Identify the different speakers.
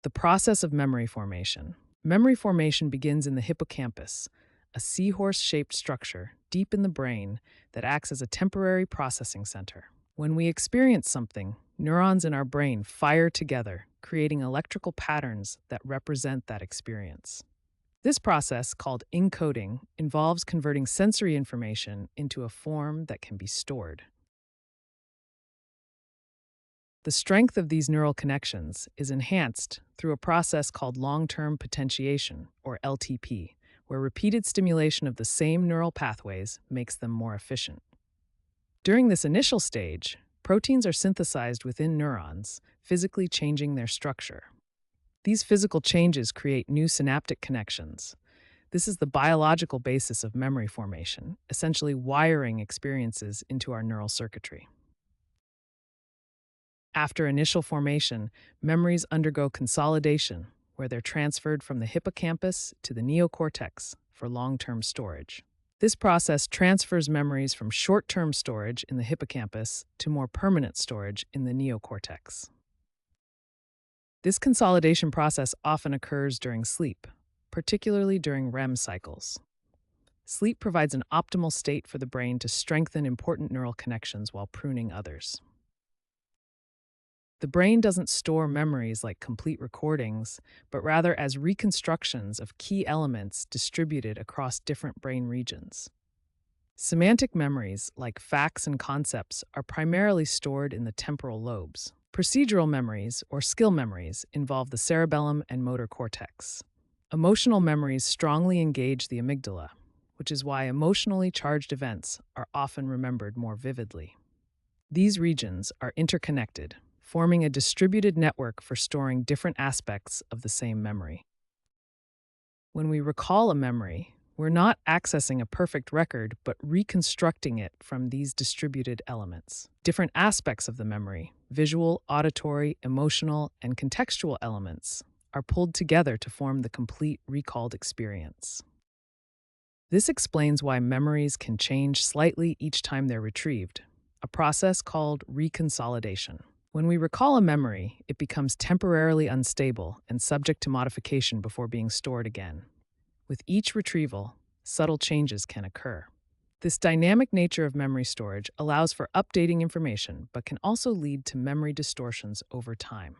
Speaker 1: The process of memory formation. Memory formation begins in the hippocampus, a seahorse-shaped structure deep in the brain that acts as a temporary processing center. When we experience something, neurons in our brain fire together, creating electrical patterns that represent that experience. This process, called encoding, involves converting sensory information into a form that can be stored. The strength of these neural connections is enhanced through a process called long-term potentiation, or LTP, where repeated stimulation of the same neural pathways makes them more efficient. During this initial stage, proteins are synthesized within neurons, physically changing their structure. These physical changes create new synaptic connections. This is the biological basis of memory formation, essentially wiring experiences into our neural circuitry. After initial formation, memories undergo consolidation, where they're transferred from the hippocampus to the neocortex for long-term storage. This process transfers memories from short-term storage in the hippocampus to more permanent storage in the neocortex. This consolidation process often occurs during sleep, particularly during REM cycles. Sleep provides an optimal state for the brain to strengthen important neural connections while pruning others. The brain doesn't store memories like complete recordings, but rather as reconstructions of key elements distributed across different brain regions. Semantic memories, like facts and concepts, are primarily stored in the temporal lobes. Procedural memories, or skill memories, involve the cerebellum and motor cortex. Emotional memories strongly engage the amygdala, which is why emotionally charged events are often remembered more vividly. These regions are interconnected, forming a distributed network for storing different aspects of the same memory. When we recall a memory, we're not accessing a perfect record, but reconstructing it from these distributed elements. Different aspects of the memory, visual, auditory, emotional, and contextual elements, are pulled together to form the complete recalled experience. This explains why memories can change slightly each time they're retrieved, a process called reconsolidation. When we recall a memory, it becomes temporarily unstable and subject to modification before being stored again. With each retrieval, subtle changes can occur. This dynamic nature of memory storage allows for updating information, but can also lead to memory distortions over time.